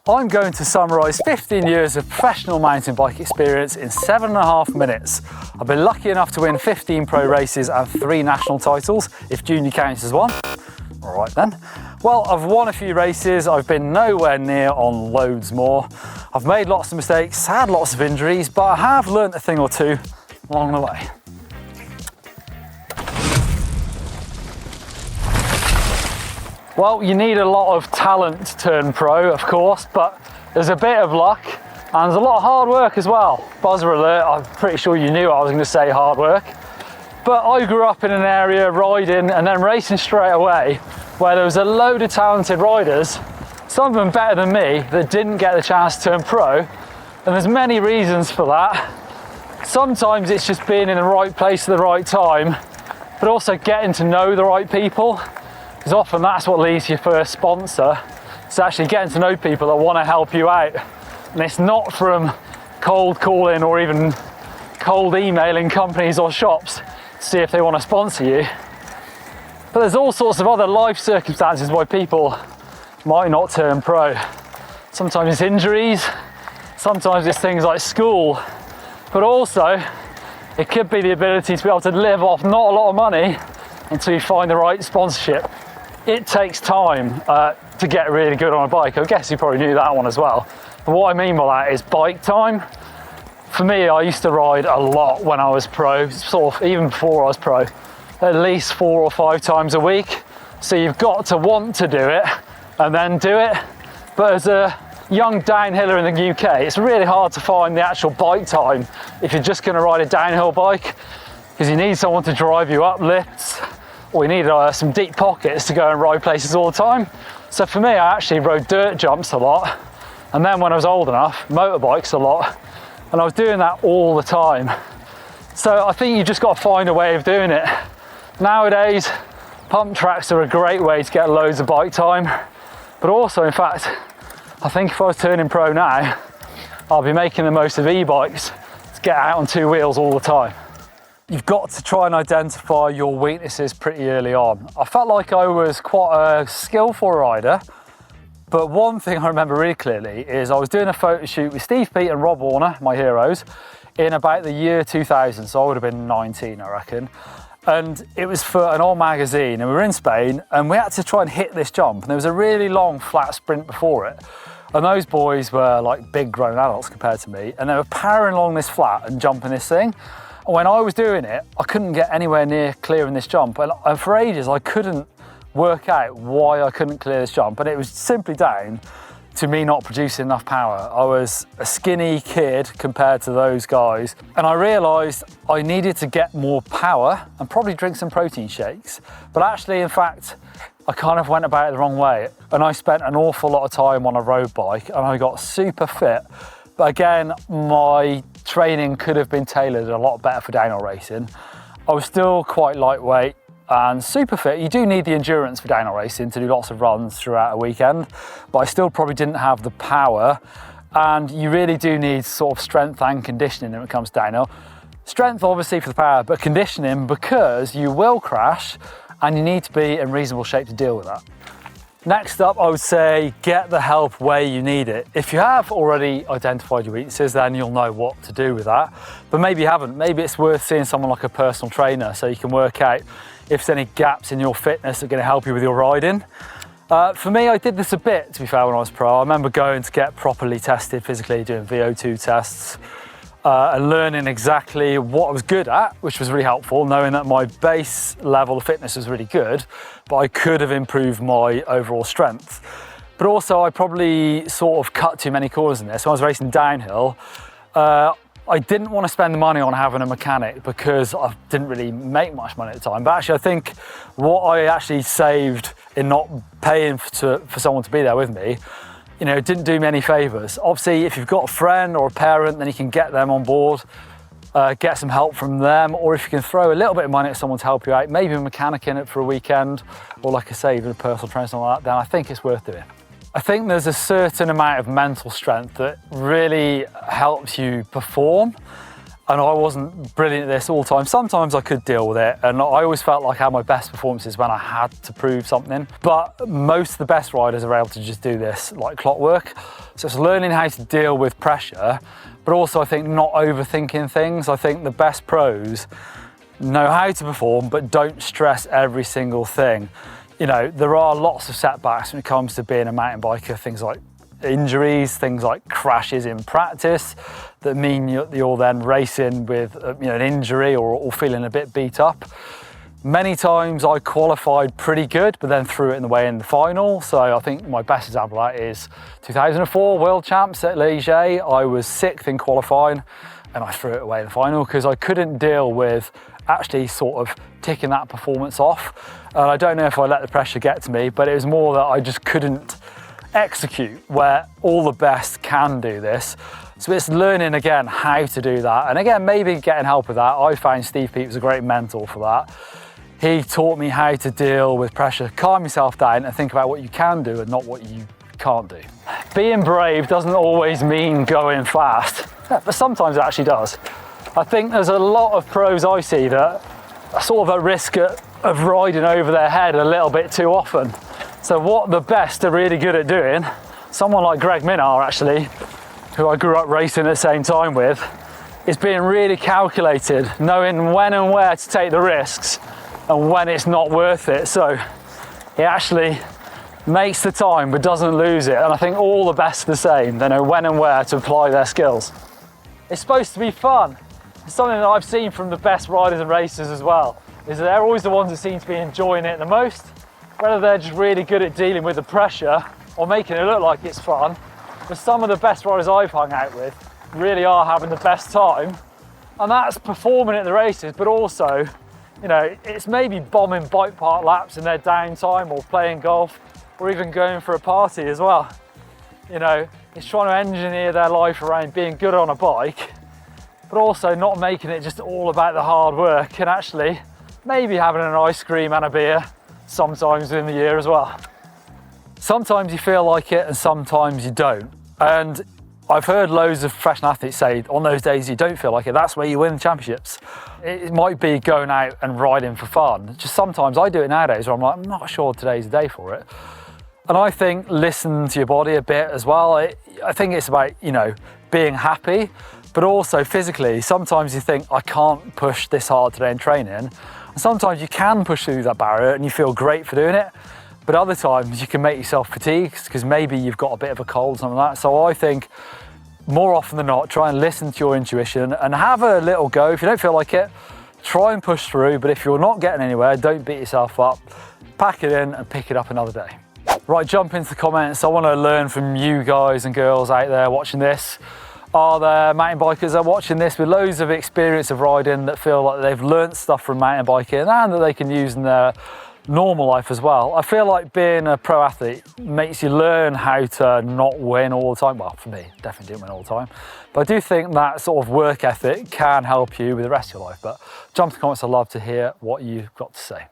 I'm going to summarise 15 years of professional mountain bike experience in 7.5 minutes. I've been lucky enough to win 15 pro races and 3 national titles, if junior counts as one. All right then. Well, I've won a few races, I've been nowhere near on loads more. I've made lots of mistakes, had lots of injuries, but I have learnt a thing or two along the way. Well, you need a lot of talent to turn pro, of course, but there's a bit of luck and there's a lot of hard work as well. Buzzer alert, I'm pretty sure you knew I was going to say hard work. But I grew up in an area riding and then racing straight away where there was a load of talented riders, some of them better than me, that didn't get the chance to turn pro. And there's many reasons for that. Sometimes it's just being in the right place at the right time, but also getting to know the right people. Because often that's what leads to your first sponsor. It's actually getting to know people that want to help you out. And it's not from cold calling or even cold emailing companies or shops to see if they want to sponsor you. But there's all sorts of other life circumstances why people might not turn pro. Sometimes it's injuries, sometimes it's things like school, but also it could be the ability to be able to live off not a lot of money until you find the right sponsorship. It takes time to get really good on a bike. I guess you probably knew that one as well. But what I mean by that is bike time. For me, I used to ride a lot when I was pro, sort of even before I was pro, at least 4 or 5 times a week. So you've got to want to do it and then do it. But as a young downhiller in the UK, it's really hard to find the actual bike time if you're just going to ride a downhill bike, because you need someone to drive you up lifts, or you need some deep pockets to go and ride places all the time. So for me, I actually rode dirt jumps a lot. And then when I was old enough, motorbikes a lot. And I was doing that all the time. So I think you just got to find a way of doing it. Nowadays, pump tracks are a great way to get loads of bike time. But also, in fact, I think if I was turning pro now, I'll be making the most of e-bikes to get out on 2 wheels all the time. You've got to try and identify your weaknesses pretty early on. I felt like I was quite a skillful rider, but one thing I remember really clearly is I was doing a photo shoot with Steve Peat and Rob Warner, my heroes, in about the year 2000, so I would have been 19, I reckon. And it was for an old magazine, and we were in Spain, and we had to try and hit this jump, and there was a really long flat sprint before it. And those boys were like big grown adults compared to me, and they were powering along this flat and jumping this thing. And when I was doing it, I couldn't get anywhere near clearing this jump. And for ages, I couldn't work out why I couldn't clear this jump. And it was simply down to me not producing enough power. I was a skinny kid compared to those guys. And I realized I needed to get more power and probably drink some protein shakes. But actually, in fact, I kind of went about it the wrong way. And I spent an awful lot of time on a road bike and I got super fit. But again, my training could have been tailored a lot better for downhill racing. I was still quite lightweight and super fit. You do need the endurance for downhill racing to do lots of runs throughout a weekend, but I still probably didn't have the power. And you really do need sort of strength and conditioning when it comes to downhill. Strength obviously for the power, but conditioning because you will crash and you need to be in reasonable shape to deal with that. Next up, I would say get the help where you need it. If you have already identified your weaknesses, then you'll know what to do with that. But maybe you haven't. Maybe it's worth seeing someone like a personal trainer so you can work out if there's any gaps in your fitness that are going to help you with your riding. For me, I did this a bit, to be fair, when I was pro. I remember going to get properly tested physically, doing VO2 tests, and learning exactly what I was good at, which was really helpful, knowing that my base level of fitness was really good, but I could have improved my overall strength. But also I probably sort of cut too many corners in this. When I was racing downhill, I didn't want to spend the money on having a mechanic because I didn't really make much money at the time. But actually I think what I actually saved in not paying for someone to be there with me, you know, it didn't do me any favours. Obviously, if you've got a friend or a parent, then you can get them on board, get some help from them, or if you can throw a little bit of money at someone to help you out, maybe a mechanic in it for a weekend, or like I say, even a personal trainer, something like that, then I think it's worth doing. I think there's a certain amount of mental strength that really helps you perform. and I wasn't brilliant at this all the time. Sometimes I could deal with it, and I always felt like I had my best performances when I had to prove something. But most of the best riders are able to just do this like clockwork. So it's learning how to deal with pressure, but also I think not overthinking things. I think the best pros know how to perform, but don't stress every single thing. You know, there are lots of setbacks when it comes to being a mountain biker, things like injuries, things like crashes in practice that mean you're then racing with an injury or feeling a bit beat up. Many times I qualified pretty good, but then threw it in the way in the final. So I think my best example of that is 2004 World Champs at Liège. I was 6th in qualifying and I threw it away in the final because I couldn't deal with actually sort of ticking that performance off. And I don't know if I let the pressure get to me, but it was more that I just couldn't execute, where all the best can do this. So it's learning again how to do that, and again maybe getting help with that. I found Steve Peat was a great mentor for that. He taught me how to deal with pressure, calm yourself down and think about what you can do and not what you can't do. Being brave doesn't always mean going fast, but sometimes it actually does. I think there's a lot of pros I see that are sort of at risk of riding over their head a little bit too often. So what the best are really good at doing, someone like Greg Minnaar actually, who I grew up racing at the same time with, is being really calculated, knowing when and where to take the risks and when it's not worth it. So he actually makes the time but doesn't lose it. And I think all the best are the same. They know when and where to apply their skills. It's supposed to be fun. It's something that I've seen from the best riders and racers as well, is that they're always the ones that seem to be enjoying it the most. Whether they're just really good at dealing with the pressure or making it look like it's fun. But some of the best riders I've hung out with really are having the best time. And that's performing at the races, but also, you know, it's maybe bombing bike park laps in their downtime or playing golf or even going for a party as well. You know, it's trying to engineer their life around being good on a bike, but also not making it just all about the hard work and actually maybe having an ice cream and a beer sometimes in the year as well. Sometimes you feel like it and sometimes you don't. And I've heard loads of professional athletes say on those days you don't feel like it, that's where you win championships. It might be going out and riding for fun. Just sometimes I do it nowadays where I'm like, I'm not sure today's the day for it. And I think listen to your body a bit as well. I think it's about, you know, being happy, but also physically. Sometimes you think, I can't push this hard today in training. And sometimes you can push through that barrier and you feel great for doing it. But other times you can make yourself fatigued because maybe you've got a bit of a cold or something like that. So I think more often than not, try and listen to your intuition and have a little go. If you don't feel like it, try and push through. But if you're not getting anywhere, don't beat yourself up. Pack it in and pick it up another day. Right, jump into the comments. I want to learn from you guys and girls out there watching this. Are there mountain bikers that are watching this with loads of experience of riding that feel like they've learnt stuff from mountain biking and that they can use in their normal life as well? I feel like being a pro athlete makes you learn how to not win all the time. Well, for me, definitely didn't win all the time. But I do think that sort of work ethic can help you with the rest of your life. But jump to the comments, I'd love to hear what you've got to say.